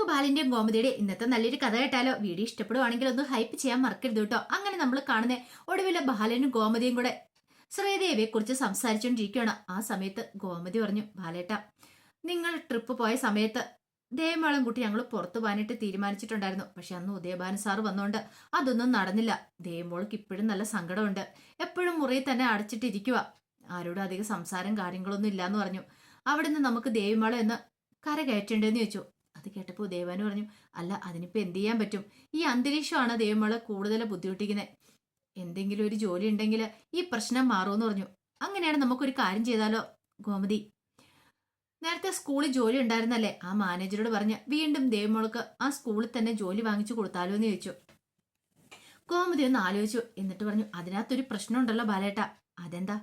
ബാലിന്റെയും ഗോമതിയുടെ ഇന്നത്തെ നല്ലൊരു കഥ കേട്ടാലോ? വീഡിയോ ഇഷ്ടപ്പെടുവാണെങ്കിൽ ഒന്ന് ഹൈപ്പ് ചെയ്യാൻ മറക്കരുത് കേട്ടോ. അങ്ങനെ നമ്മൾ കാണുന്ന ഒടുവിലെ ബാലനും ഗോമതിയും കൂടെ ശ്രീദേവിയെ കുറിച്ച് സംസാരിച്ചുകൊണ്ടിരിക്കുകയാണ്. ആ സമയത്ത് ഗോമതി പറഞ്ഞു, ബാലേട്ട, നിങ്ങൾ ട്രിപ്പ് പോയ സമയത്ത് ദേവമാളം കുട്ടി ഞങ്ങൾ പുറത്തു പോകാനായിട്ട് തീരുമാനിച്ചിട്ടുണ്ടായിരുന്നു. പക്ഷെ അന്ന് ഉദയഭാനു സാറ് വന്നുകൊണ്ട് അതൊന്നും നടന്നില്ല. ദേവമോൾക്ക് ഇപ്പോഴും നല്ല സങ്കടമുണ്ട്. എപ്പോഴും മുറിയിൽ തന്നെ അടച്ചിട്ടിരിക്കുക. ആരോടും അധികം സംസാരം കാര്യങ്ങളൊന്നും ഇല്ലാന്ന് പറഞ്ഞു. അവിടുന്ന് നമുക്ക് ദേവിമാളം എന്ന് കര കയറ്റേണ്ടെന്ന് ചോദിച്ചു. അത് കേട്ടപ്പോൾ ദേവാനു പറഞ്ഞു, അല്ല അതിനിപ്പോൾ എന്ത് ചെയ്യാൻ പറ്റും? ഈ അന്തരീക്ഷമാണ് ദേവമോളെ കൂടുതൽ ബുദ്ധിമുട്ടിക്കുന്നത്. എന്തെങ്കിലും ഒരു ജോലി ഉണ്ടെങ്കിൽ ഈ പ്രശ്നം മാറുമെന്ന് പറഞ്ഞു. അങ്ങനെയാണ് നമുക്കൊരു കാര്യം ചെയ്താലോ ഗോമതി? നേരത്തെ സ്കൂളിൽ ജോലി ഉണ്ടായിരുന്നല്ലേ, ആ മാനേജരോട് പറഞ്ഞ് വീണ്ടും ദേവമോൾക്ക് ആ സ്കൂളിൽ തന്നെ ജോലി വാങ്ങിച്ചു കൊടുത്താലോ എന്ന് ചോദിച്ചു. ഗോമതി ഒന്ന് ആലോചിച്ചു. എന്നിട്ട് പറഞ്ഞു, അതിനകത്തൊരു പ്രശ്നമുണ്ടല്ലോ ബാലേട്ട. അതെന്താ?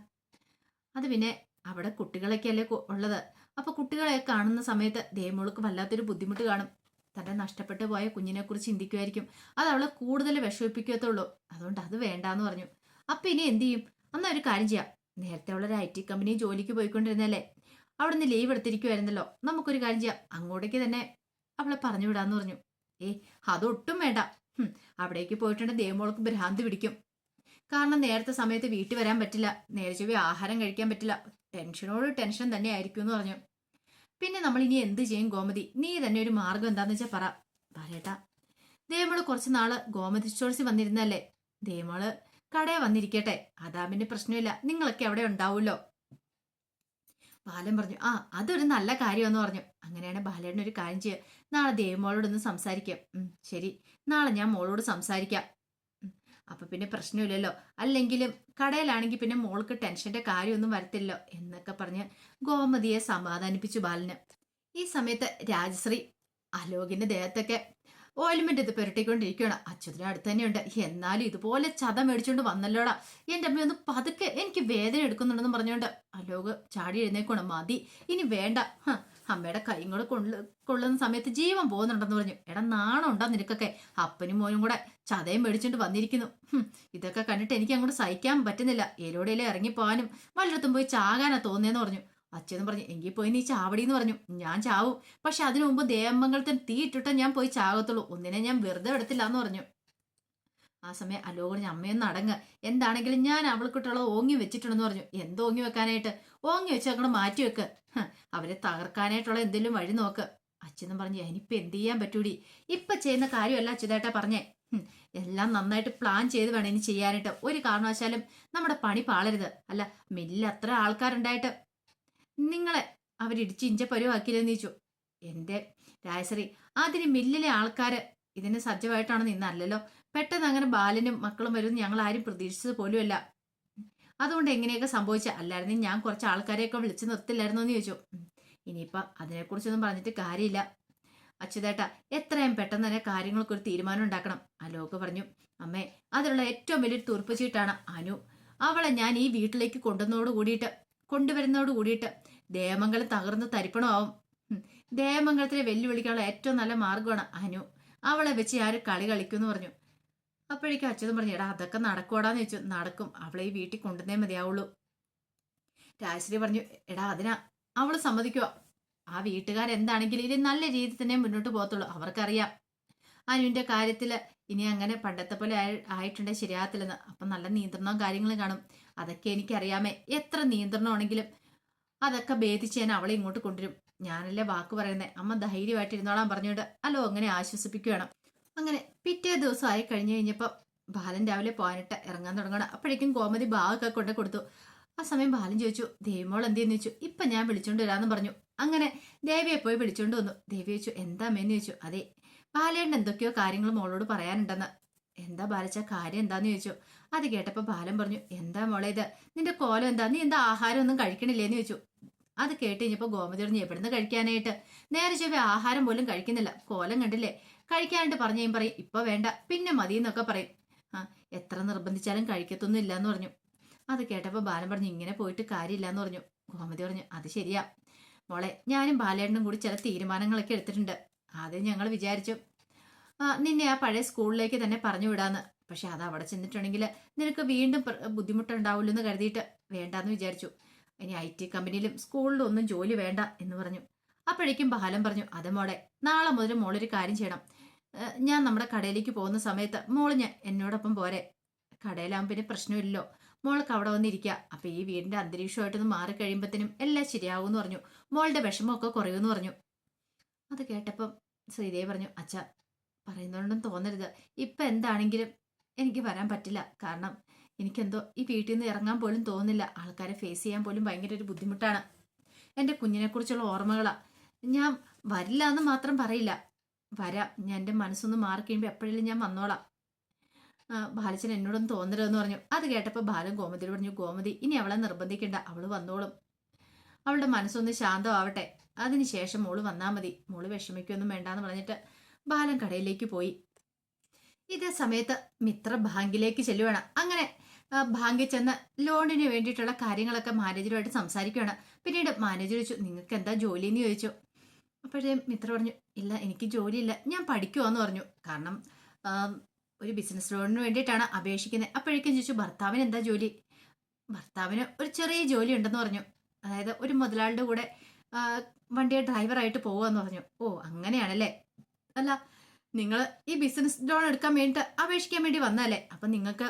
അത് പിന്നെ അവിടെ കുട്ടികളൊക്കെ അല്ലേ ഉള്ളത്. അപ്പൊ കുട്ടികളെ കാണുന്ന സമയത്ത് ദേവമോൾക്ക് വല്ലാത്തൊരു ബുദ്ധിമുട്ട് കാണും. തന്റെ നഷ്ടപ്പെട്ടു പോയ കുഞ്ഞിനെ കുറിച്ച് ചിന്തിക്കുമായിരിക്കും. അത് അവളെ കൂടുതൽ വിഷമിപ്പിക്കത്തുള്ളൂ. അതുകൊണ്ട് അത് വേണ്ടാന്ന് പറഞ്ഞു. അപ്പൊ ഇനി എന്ത് ചെയ്യും? എന്നാ ഒരു കാര്യം ചെയ്യാം. നേരത്തെ അവളൊരു IT കമ്പനി ജോലിക്ക് പോയിക്കൊണ്ടിരുന്നല്ലേ, അവിടെ നിന്ന് ലീവ് എടുത്തിരിക്കുമായിരുന്നല്ലോ. നമുക്കൊരു കാര്യം ചെയ്യാം, അങ്ങോട്ടേക്ക് തന്നെ അവളെ പറഞ്ഞു വിടാന്ന് പറഞ്ഞു. അതൊട്ടും വേണ്ട. അവിടേക്ക് പോയിട്ടുണ്ട് ദേവമോൾക്ക് ഭ്രാന്ത് പിടിക്കും. കാരണം നേരത്തെ സമയത്ത് വീട്ടിൽ വരാൻ പറ്റില്ല, നേരെ ചൊവ്വേ ആഹാരം കഴിക്കാൻ പറ്റില്ല, ടെൻഷനോട് ടെൻഷൻ തന്നെ ആയിരിക്കും എന്ന് പറഞ്ഞു. പിന്നെ നമ്മൾ ഇനി എന്ത് ചെയ്യും ഗോമതി? നീ തന്നെ ഒരു മാർഗം എന്താന്ന് വെച്ചാൽ പറ. പറയട്ടാ, ദേവമോള് കുറച്ച് നാള് ഗോമതി സ്റ്റോഴ്സിൽ വന്നിരുന്നല്ലേ, ദേവമോള് കടയെ വന്നിരിക്കട്ടെ. അതാ പിന്നെ പ്രശ്നമില്ല, നിങ്ങളൊക്കെ അവിടെ ഉണ്ടാവുമല്ലോ. ബാലൻ പറഞ്ഞു, അതൊരു നല്ല കാര്യമെന്ന് പറഞ്ഞു. അങ്ങനെയാണ് ബാലേട്ടൻ ഒരു കാര്യം ചെയ്യുക, നാളെ ദേവമോളോടൊന്ന് സംസാരിക്കാം. ശരി, നാളെ ഞാൻ മോളോട് സംസാരിക്കാം. അപ്പൊ പിന്നെ പ്രശ്നമില്ലല്ലോ. അല്ലെങ്കിലും കടയിലാണെങ്കിൽ പിന്നെ മോൾക്ക് ടെൻഷന്റെ കാര്യമൊന്നും വരത്തില്ലല്ലോ എന്നൊക്കെ പറഞ്ഞ് ഗോമതിയെ സമാധാനിപ്പിച്ചു ബാലന്. ഈ സമയത്ത് രാജശ്രീ അലോകിന്റെ ദേഹത്തൊക്കെ ഓയിൽമെന്റ് ഇത് പുരട്ടിക്കൊണ്ടിരിക്കുകയാണ്. അച്യുതന് അടുത്ത് തന്നെയുണ്ട്. എന്നാലും ഇതുപോലെ ചത മേടിച്ചോണ്ട് വന്നല്ലോടാ. എന്റെ അമ്മ ഒന്ന് പതുക്കെ, എനിക്ക് വേദന എടുക്കുന്നുണ്ടെന്ന് പറഞ്ഞോണ്ട് അലോക് ചാടി എഴുന്നേക്കണം. മതി, ഇനി വേണ്ട. അമ്മയുടെ കൈയും കൂടെ കൊള്ളുന്ന സമയത്ത് ജീവൻ പോകുന്നുണ്ടെന്ന് പറഞ്ഞു. എടാ, നാണം ഉണ്ടോ നിനക്കൊക്കെ? അപ്പനും മോനും കൂടെ ചതയും മേടിച്ചോണ്ട് വന്നിരിക്കുന്നു. ഇതൊക്കെ കണ്ടിട്ട് എനിക്ക് അങ്ങോട്ട് സഹിക്കാൻ പറ്റുന്നില്ല. ഏലോടെയിലെ ഇറങ്ങിപ്പോവാനും വല്ലയിടത്തും പോയി ചാകാനാ തോന്നിയെന്ന് പറഞ്ഞു. അച്ഛനും പറഞ്ഞു, എങ്കിൽ പോയി നീ ചാവടിന്ന് പറഞ്ഞു. ഞാൻ ചാവും, പക്ഷെ അതിനു മുമ്പ് ദേവമംഗലത്തിന് തീ ഇട്ടിട്ട് ഞാൻ പോയി ചാകത്തുള്ളൂ. ഒന്നിനെ ഞാൻ വെറുതെ എടുത്തില്ല എന്ന് പറഞ്ഞു. ആ സമയം അലോ പറഞ്ഞു, അമ്മയൊന്ന് അടങ്ങ്. എന്താണെങ്കിലും ഞാൻ അവൾക്കിട്ടുള്ളത് ഓങ്ങി വെച്ചിട്ടുണ്ടെന്ന് പറഞ്ഞു. എന്തോങ്ങി വെക്കാനായിട്ട്? ഓങ്ങി വെച്ച് അങ്ങോട്ട് മാറ്റി വെക്ക്. അവരെ തകർക്കാനായിട്ടുള്ള എന്തെങ്കിലും വഴി നോക്ക്. അച്ഛനും പറഞ്ഞു, ഇനിയിപ്പൊ എന്ത് ചെയ്യാൻ പറ്റൂടി? ഇപ്പൊ ചെയ്യുന്ന കാര്യമല്ല അച്യുതേട്ടാ പറഞ്ഞേ. എല്ലാം നന്നായിട്ട് പ്ലാൻ ചെയ്ത് വേണം ഇനി ചെയ്യാനായിട്ട്. ഒരു കാരണവശാലും നമ്മുടെ പണി പാളരുത്. അല്ല, മില്ലിൽ അത്ര ആൾക്കാരുണ്ടായിട്ട് നിങ്ങളെ അവരിടിച്ച് ഇഞ്ച പരുവാക്കില്ലെന്ന് ചോദിച്ചു. എന്റെ രാജശ്രീ, അതിന് മില്ലിലെ ആൾക്കാര് ഇതിന് സജ്ജമായിട്ടാണ് നിന്നല്ലോ. പെട്ടെന്ന് അങ്ങനെ ബാലനും മക്കളും വരുമെന്ന് ഞങ്ങൾ ആരും പ്രതീക്ഷിച്ചത് പോലുമല്ല. അതുകൊണ്ട് എങ്ങനെയൊക്കെ സംഭവിച്ച, അല്ലായിരുന്നു ഞാൻ കുറച്ച് ആൾക്കാരെയൊക്കെ വിളിച്ചു നിർത്തില്ലായിരുന്നോ എന്ന് ചോദിച്ചു. ഇനിയിപ്പൊ അതിനെക്കുറിച്ചൊന്നും പറഞ്ഞിട്ട് കാര്യമില്ല അച്യുതേട്ടാ. എത്രയും പെട്ടെന്ന് തന്നെ കാര്യങ്ങൾക്കൊരു തീരുമാനം ഉണ്ടാക്കണം. അലോക് പറഞ്ഞു, അമ്മേ, അതിനുള്ള ഏറ്റവും വലിയൊരു തുറുപ്പ് ചീട്ടാണ് അനു. അവളെ ഞാൻ ഈ വീട്ടിലേക്ക് കൊണ്ടുവരുന്നതോട് കൂടിയിട്ട് ദേവമംഗലം തകർന്ന് തരിപ്പണമാവും. ദേവമംഗലത്തിലെ വെല്ലുവിളിക്കാനുള്ള ഏറ്റവും നല്ല മാർഗമാണ് അനു. അവളെ വെച്ച് ആര് കളി കളിക്കുമെന്ന് പറഞ്ഞു. അപ്പോഴേക്കും അച്ഛനും പറഞ്ഞു, എടാ അതൊക്കെ നടക്കൂടാന്ന് ചോദിച്ചു. നടക്കും, അവളെ ഈ വീട്ടിൽ കൊണ്ടുവന്നേ മതിയാവുള്ളൂ. രാജശ്രീ പറഞ്ഞു, എടാ അതിനാ അവള് സമ്മതിക്കുക. ആ വീട്ടുകാരെന്താണെങ്കിലും ഇത് നല്ല രീതിയിൽ തന്നെ മുന്നോട്ട് പോകത്തുള്ളൂ. അവർക്കറിയാം അനുവിന്റെ കാര്യത്തില് ഇനി അങ്ങനെ പണ്ടത്തെ പോലെ ആയിട്ടുണ്ടെങ്കിൽ ശരിയാകത്തില്ലെന്ന്. അപ്പം നല്ല നിയന്ത്രണവും കാര്യങ്ങളും കാണും. അതൊക്കെ എനിക്കറിയാമേ. എത്ര നിയന്ത്രണമാണെങ്കിലും അതൊക്കെ ഭേദിച്ച് ഞാൻ അവളെ ഇങ്ങോട്ട് കൊണ്ടുവരും. ഞാനല്ലേ വാക്ക് പറയുന്നേ. അമ്മ ധൈര്യമായിട്ട് ഇരുന്നോളാൻ പറഞ്ഞുകൊണ്ട് അല്ലോ അങ്ങനെ ആശ്വസിപ്പിക്കുകയാണ്. അങ്ങനെ പിറ്റേ ദിവസം ആയി കഴിഞ്ഞപ്പോൾ ബാലൻ രാവിലെ പോകാനിട്ട് ഇറങ്ങാൻ തുടങ്ങണം. അപ്പോഴേക്കും ഗോമതി ബാഗൊക്കെ കൊണ്ട് കൊടുത്തു. ആ സമയം ബാലൻ ചോദിച്ചു, ദേവിമോൾ എന്തെന്ന് ചോദിച്ചു. ഇപ്പൊ ഞാൻ വിളിച്ചോണ്ട് വരാമെന്ന് പറഞ്ഞു. അങ്ങനെ ദേവിയെ പോയി വിളിച്ചോണ്ട് വന്നു. ദേവി ചോദിച്ചു, എന്താ അമ്മേന്ന് ചോദിച്ചു. അതെ, ബാലേട്ടൻ എന്തൊക്കെയോ കാര്യങ്ങൾ മോളോട് പറയാനുണ്ടെന്ന്. എന്താ ബാലച്ച, കാര്യം എന്താന്ന് ചോദിച്ചു. അത് കേട്ടപ്പോ ബാലൻ പറഞ്ഞു, എന്താ മോളെ ഇത്, നിന്റെ കോലം എന്താ, നീ എന്താ ആഹാരം ഒന്നും കഴിക്കണില്ലേന്ന് ചോദിച്ചു. അത് കേട്ട് കഴിഞ്ഞപ്പോ ഗോമതി പറഞ്ഞു, എവിടുന്ന് കഴിക്കാനായിട്ട്, നേരെ ചൊവ്വേ ആഹാരം പോലും കഴിക്കുന്നില്ല, കോലം കണ്ടില്ലേ. കഴിക്കാനായിട്ട് പറഞ്ഞു പറയും ഇപ്പൊ വേണ്ട, പിന്നെ മതി എന്നൊക്കെ പറയും. എത്ര നിർബന്ധിച്ചാലും കഴിക്കത്തൊന്നും ഇല്ലാന്ന് പറഞ്ഞു. അത് കേട്ടപ്പോ ബാലൻ പറഞ്ഞു, ഇങ്ങനെ പോയിട്ട് കാര്യമില്ലാന്ന് പറഞ്ഞു. ഗോമതി പറഞ്ഞു, അത് ശരിയാ മോളെ, ഞാനും ബാലേട്ടനും കൂടി ചില തീരുമാനങ്ങളൊക്കെ എടുത്തിട്ടുണ്ട്. ആദ്യം ഞങ്ങൾ വിചാരിച്ചു നിന്നെ ആ പഴയ സ്കൂളിലേക്ക് തന്നെ പറഞ്ഞു വിടാന്ന്. പക്ഷെ അത് അവിടെ ചെന്നിട്ടുണ്ടെങ്കിൽ നിനക്ക് വീണ്ടും ബുദ്ധിമുട്ടുണ്ടാവില്ലോ എന്ന് കരുതിയിട്ട് വേണ്ടാന്ന് വിചാരിച്ചു. ഇനി IT കമ്പനിയിലും സ്കൂളിലും ഒന്നും ജോലി വേണ്ട എന്ന് പറഞ്ഞു. അപ്പോഴേക്കും ബാലൻ പറഞ്ഞു, അതെ മോളെ, നാളെ മുതൽ മോളൊരു കാര്യം ചെയ്യണം. ഞാൻ നമ്മുടെ കടയിലേക്ക് പോകുന്ന സമയത്ത് മോള് ഞാൻ എന്നോടൊപ്പം പോരെ. കടയിലാകുമ്പോൾ പിന്നെ പ്രശ്നമില്ലല്ലോ. മോൾക്ക് അവിടെ വന്നിരിക്കുക. അപ്പൊ ഈ വീടിന്റെ അന്തരീക്ഷമായിട്ടൊന്ന് മാറിക്കഴിയുമ്പത്തേനും എല്ലാം ശരിയാവും എന്ന് പറഞ്ഞു. മോളുടെ വിഷമമൊക്കെ കുറയുമെന്ന് പറഞ്ഞു. അത് കേട്ടപ്പം ശ്രീദേവി പറഞ്ഞു, അച്ഛ പറയുന്നതുകൊണ്ടും തോന്നരുത്. ഇപ്പൊ എന്താണെങ്കിലും എനിക്ക് വരാൻ പറ്റില്ല. കാരണം എനിക്കെന്തോ ഈ വീട്ടിൽ നിന്ന് ഇറങ്ങാൻ പോലും തോന്നുന്നില്ല. ആൾക്കാരെ ഫേസ് ചെയ്യാൻ പോലും ഭയങ്കര ഒരു ബുദ്ധിമുട്ടാണ്. എൻ്റെ കുഞ്ഞിനെ കുറിച്ചുള്ള ഓർമ്മകളാ. ഞാൻ വരില്ല എന്ന് മാത്രം പറയില്ല, വരാം. ഞാൻ എൻ്റെ മനസ്സൊന്ന് മാറി കഴിയുമ്പോൾ എപ്പോഴെങ്കിലും ഞാൻ വന്നോളാം. ബാലച്ചൻ എന്നോടൊന്നും തോന്നരുതെന്ന് പറഞ്ഞു. അത് കേട്ടപ്പോൾ ബാലൻ ഗോമതിയോട് പറഞ്ഞു, ഗോമതി ഇനി അവളെ നിർബന്ധിക്കണ്ട, അവള് വന്നോളും. അവളുടെ മനസ്സൊന്ന് ശാന്തമാവട്ടെ, അതിനുശേഷം മോള് വന്നാൽ മതി. മോള് വിഷമിക്കൊന്നും വേണ്ടാന്ന് പറഞ്ഞിട്ട് ബാലൻ കടയിലേക്ക് പോയി. ഇതേ സമയത്ത് മിത്ര ബാങ്കിലേക്ക് ചെല്ലുവാണ്. അങ്ങനെ ബാങ്കിൽ ചെന്ന് ലോണിന് വേണ്ടിയിട്ടുള്ള കാര്യങ്ങളൊക്കെ മാനേജറുമായിട്ട് സംസാരിക്കുകയാണ്. പിന്നീട് മാനേജർ ചോദിച്ചു, നിങ്ങൾക്ക് എന്താ ജോലി എന്ന് ചോദിച്ചു. അപ്പോഴേ മിത്ര പറഞ്ഞു, ഇല്ല എനിക്ക് ജോലിയില്ല, ഞാൻ പഠിക്കുവാന്ന് പറഞ്ഞു. കാരണം ഒരു ബിസിനസ് ലോണിന് വേണ്ടിയിട്ടാണ് അപേക്ഷിക്കുന്നത്. അപ്പോഴേക്കും ചോദിച്ചു, ഭർത്താവിന് എന്താ ജോലി? ഭർത്താവിന് ഒരു ചെറിയ ജോലി ഉണ്ടെന്ന് പറഞ്ഞു. അതായത് ഒരു മുതലാളിയുടെ കൂടെ വണ്ടിയെ ഡ്രൈവറായിട്ട് പോവാന്ന് പറഞ്ഞു. ഓ അങ്ങനെയാണല്ലേ. അല്ല, നിങ്ങൾ ഈ ബിസിനസ് ലോൺ എടുക്കാൻ വേണ്ടിയിട്ട് അപേക്ഷിക്കാൻ വേണ്ടി വന്നല്ലേ? അപ്പം നിങ്ങൾക്ക്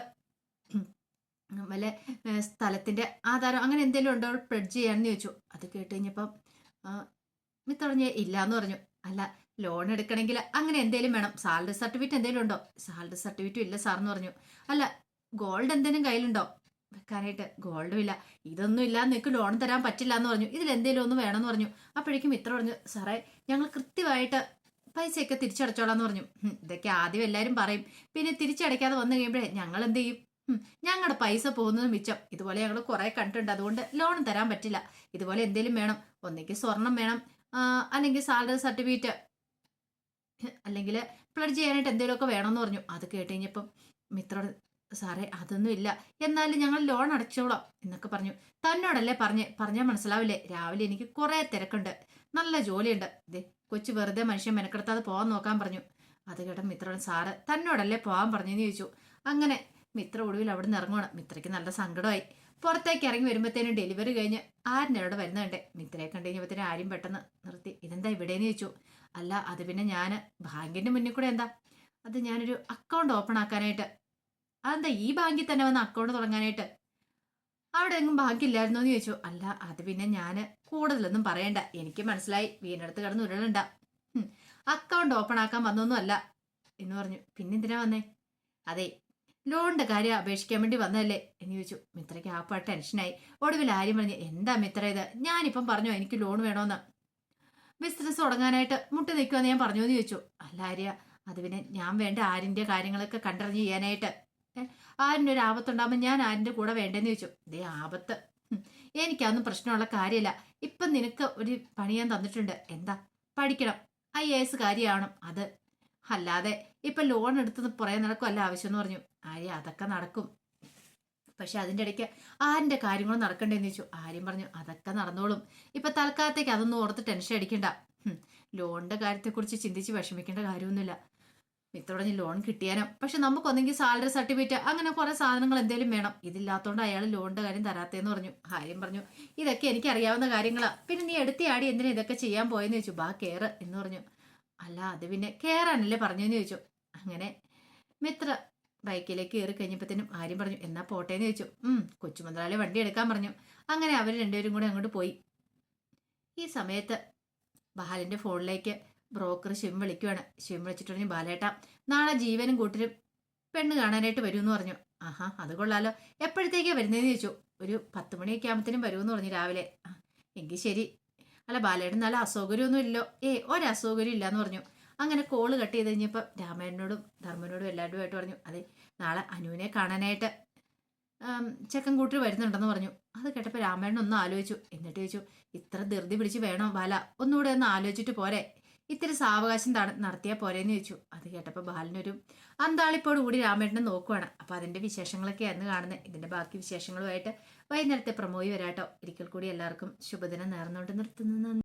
വല്ല സ്ഥലത്തിന്റെ ആധാരം അങ്ങനെ എന്തെങ്കിലും ഉണ്ടോ പ്രെഡ് ചെയ്യാന്ന് ചോദിച്ചു. അത് കേട്ട് കഴിഞ്ഞപ്പം മിത്തറിഞ്ഞ് ഇല്ല എന്ന് പറഞ്ഞു. അല്ല, ലോൺ എടുക്കണമെങ്കിൽ അങ്ങനെ എന്തെങ്കിലും വേണം. സാലറി സർട്ടിഫിക്കറ്റ് എന്തെങ്കിലും ഉണ്ടോ? സാലറി സർട്ടിഫിക്കറ്റും ഇല്ല സാറെന്ന് പറഞ്ഞു. അല്ല, ഗോൾഡ് എന്തെങ്കിലും കയ്യിലുണ്ടോ വെക്കാനായിട്ട്? ഗോൾഡും ഇല്ല. ഇതൊന്നും ഇല്ല, നിങ്ങൾക്ക് ലോൺ തരാൻ പറ്റില്ല എന്ന് പറഞ്ഞു. ഇതിൽ എന്തെങ്കിലും ഒന്ന് വേണമെന്ന് പറഞ്ഞു. അപ്പോഴേക്കും മിത്ര പറഞ്ഞു, സാറേ ഞങ്ങൾ കൃത്യമായിട്ട് പൈസയൊക്കെ തിരിച്ചടച്ചോളാന്ന് പറഞ്ഞു. ഇതൊക്കെ ആദ്യം എല്ലാവരും പറയും, പിന്നെ തിരിച്ചടയ്ക്കാതെ വന്നു കഴിയുമ്പോഴേ ഞങ്ങൾ എന്ത് ചെയ്യും? ഞങ്ങളുടെ പൈസ പോകുന്നത് മിച്ചം. ഇതുപോലെ ഞങ്ങൾ കുറെ കണ്ടിട്ടുണ്ട്, അതുകൊണ്ട് ലോൺ തരാൻ പറ്റില്ല. ഇതുപോലെ എന്തെങ്കിലും വേണം, ഒന്നെങ്കിൽ സ്വർണം വേണം, അല്ലെങ്കിൽ സാലറി സർട്ടിഫിക്കറ്റ്, അല്ലെങ്കിൽ പ്ലഡ് ചെയ്യാനായിട്ട് എന്തെങ്കിലുമൊക്കെ വേണമെന്ന് പറഞ്ഞു. അത് കേട്ട് കഴിഞ്ഞപ്പം മിത്രോട്, സാറേ അതൊന്നും ഇല്ല, എന്നാലും ഞങ്ങൾ ലോൺ അടച്ചോളാം എന്നൊക്കെ പറഞ്ഞു. തന്നോടല്ലേ പറഞ്ഞാൽ മനസ്സിലാവില്ലേ? രാവിലെ എനിക്ക് കുറെ തിരക്കുണ്ട്, നല്ല ജോലിയുണ്ട്. ഇതേ കൊച്ചു വെറുതെ മനുഷ്യൻ മെനക്കെടുത്താതെ പോകാൻ നോക്കാൻ പറഞ്ഞു. അത് കേട്ട മിത്രോട്, സാറ് തന്നോടല്ലേ പോകാൻ പറഞ്ഞെന്ന് ചോദിച്ചു. അങ്ങനെ മിത്ര ഒടുവിൽ അവിടെ നിന്ന് ഇറങ്ങുവാണ്. മിത്രയ്ക്ക് നല്ല സങ്കടമായി. പുറത്തേക്ക് ഇറങ്ങി വരുമ്പോഴത്തേനും ഡെലിവറി കഴിഞ്ഞ് ആരിൻ്റെ അവിടെ വരുന്നുണ്ട്. മിത്രയെ കണ്ടു കഴിഞ്ഞപ്പോഴത്തേനും ആരും പെട്ടെന്ന് നിർത്തി, ഇതെന്താ ഇവിടെയെന്ന് ചോദിച്ചു. അല്ല, അത് പിന്നെ ഞാൻ ബാങ്കിന്റെ മുന്നിൽ കൂടെ എന്താ? അത് ഞാനൊരു അക്കൗണ്ട് ഓപ്പൺ ആക്കാനായിട്ട്. അതെന്താ ഈ ബാങ്കിൽ തന്നെ വന്ന് അക്കൗണ്ട് തുടങ്ങാനായിട്ട്? അവിടെ എങ്ങും ബാങ്കില്ലായിരുന്നോ എന്ന് ചോദിച്ചു. അല്ല, അത് പിന്നെ ഞാൻ കൂടുതലൊന്നും പറയണ്ട, എനിക്ക് മനസ്സിലായി, വീടിനടുത്ത് കിടന്ന് ഉരുളണ്ട. അക്കൗണ്ട് ഓപ്പൺ ആക്കാൻ വന്നൊന്നും അല്ല എന്ന് പറഞ്ഞു. പിന്നെന്തിനാ വന്നേ? അതെ, ലോണിന്റെ കാര്യം അപേക്ഷിക്കാൻ വേണ്ടി വന്നതല്ലേ എന്ന് ചോദിച്ചു. മിത്രയ്ക്ക് ആപ്പാ ടെൻഷനായി. ഒടുവിൽ ആര്യം പറഞ്ഞു, എന്താ മിത്ര ഇത്? ഞാനിപ്പം പറഞ്ഞോ എനിക്ക് ലോൺ വേണോന്ന്? ബിസിനസ് തുടങ്ങാനായിട്ട് മുട്ടി നിൽക്കുമെന്ന് ഞാൻ പറഞ്ഞു എന്ന് ചോദിച്ചു. അല്ല ആര്യ, അത് പിന്നെ ഞാൻ വേണ്ട ആരിന്റെ കാര്യങ്ങളൊക്കെ കണ്ടറിഞ്ഞ് ചെയ്യാനായിട്ട്. ആരിൻ്റെ ഒരു ആപത്തുണ്ടാകുമ്പോൾ ഞാൻ ആരിന്റെ കൂടെ വേണ്ടെന്ന് ചോദിച്ചു. ഇതേ ആപത്ത്, എനിക്കതൊന്നും പ്രശ്നമുള്ള കാര്യമില്ല. ഇപ്പം നിനക്ക് ഒരു പണി ഞാൻ തന്നിട്ടുണ്ട്. എന്താ? പഠിക്കണം, IAS കാര്യമാവണം. അത് അല്ലാതെ ഇപ്പൊ ലോൺ എടുത്തത് പുറകെ നടക്കും അല്ല ആവശ്യം എന്ന് പറഞ്ഞു. ആര്യ, അതൊക്കെ നടക്കും, പക്ഷെ അതിൻ്റെ ഇടയ്ക്ക് ആരിന്റെ കാര്യങ്ങളും നടക്കണ്ടേന്ന് ചോദിച്ചു. ആര്യം പറഞ്ഞു, അതൊക്കെ നടന്നോളും, ഇപ്പൊ തൽക്കാലത്തേക്ക് അതൊന്നും ഓർത്ത് ടെൻഷൻ അടിക്കണ്ട. ലോണിന്റെ കാര്യത്തെക്കുറിച്ച് ചിന്തിച്ച് വിഷമിക്കേണ്ട കാര്യമൊന്നുമില്ല. മിത്രടഞ്ഞ് ലോൺ കിട്ടിയാനും, പക്ഷെ നമുക്കൊന്നെങ്കിൽ സാലറി സർട്ടിഫിക്കറ്റ് അങ്ങനെ കുറെ സാധനങ്ങൾ എന്തെങ്കിലും വേണം. ഇതില്ലാത്തതുകൊണ്ട് അയാൾ ലോണിന്റെ കാര്യം തരാത്തേന്ന് പറഞ്ഞു. ആര്യം പറഞ്ഞു, ഇതൊക്കെ എനിക്ക് അറിയാവുന്ന കാര്യങ്ങളാ, പിന്നെ നീ എടുത്തിയാടി എന്തിനാ ഇതൊക്കെ ചെയ്യാൻ പോയെന്ന് ചോദിച്ചു. ബാ കേറ് എന്ന് പറഞ്ഞു. അല്ല, അത് പിന്നെ കേറാനല്ലേ പറഞ്ഞെന്ന് ചോദിച്ചു. അങ്ങനെ മിത്ര ബൈക്കിലേക്ക് കയറി കഴിഞ്ഞപ്പോഴത്തേനും ആര്യം പറഞ്ഞു, എന്നാ പോട്ടേന്ന് ചോദിച്ചു. കൊച്ചു മുതലാളി വണ്ടി എടുക്കാൻ പറഞ്ഞു. അങ്ങനെ അവർ രണ്ടുപേരും കൂടെ അങ്ങോട്ട് പോയി. ഈ സമയത്ത് ബാലന്റെ ഫോണിലേക്ക് ബ്രോക്കർ ശിവൻ വിളിക്കുവാണ്. ശിവൻ വിളിച്ചിട്ട് പറഞ്ഞു, ബാലേട്ട നാളെ ജീവനും കൂട്ടരും പെണ്ണ് കാണാനായിട്ട് വരുമെന്ന് പറഞ്ഞു. ആഹാ, അത് കൊള്ളാലോ, എപ്പോഴത്തേക്കാ വരുന്നതെന്ന് ചോദിച്ചു. ഒരു 10 മണിയൊക്കെ ആകുമ്പത്തേനും വരുമെന്ന് പറഞ്ഞു രാവിലെ. എങ്കിൽ ശരി. അല്ല ബാലേട്ടൻ നല്ല അസൗകര്യമൊന്നും ഇല്ലോ? ഒരസൗകര്യം ഇല്ലാന്ന് പറഞ്ഞു. അങ്ങനെ കോള് കട്ട് ചെയ്ത് കഴിഞ്ഞപ്പോൾ രാമേട്ടനോടും ധർമ്മനോടും എല്ലാവരുമായിട്ട് പറഞ്ഞു, അതെ നാളെ അനുവിനെ കാണാനായിട്ട് ചെക്കൻ കൂട്ടർ വരുന്നുണ്ടെന്ന് പറഞ്ഞു. അത് കേട്ടപ്പോൾ രാമേണ്ണൻ ഒന്ന് ആലോചിച്ചു. എന്നിട്ട് ചോദിച്ചു, ഇത്ര ധൃതി പിടിച്ച് വേണോ ബാല? ഒന്നുകൂടെ ഒന്ന് ആലോചിച്ചിട്ട് പോരെ? ഇത്തിരി സാവകാശം നടത്തിയാൽ പോരേന്ന് ചോദിച്ചു. അത് കേട്ടപ്പോൾ ബാലനൊരു അന്താളിപ്പോട് കൂടി രാമേട്ടനെ നോക്കുവാണ്. അപ്പോൾ അതിൻ്റെ വിശേഷങ്ങളൊക്കെയായിരുന്നു കാണുന്നത്. ഇതിൻ്റെ ബാക്കി വിശേഷങ്ങളുമായിട്ട് വൈകുന്നേരത്തെ പ്രമോയി വരാട്ടോ. ഒരിക്കൽ കൂടി എല്ലാവർക്കും ശുഭദിനം നേർന്നുകൊണ്ട് നിർത്തുന്നു.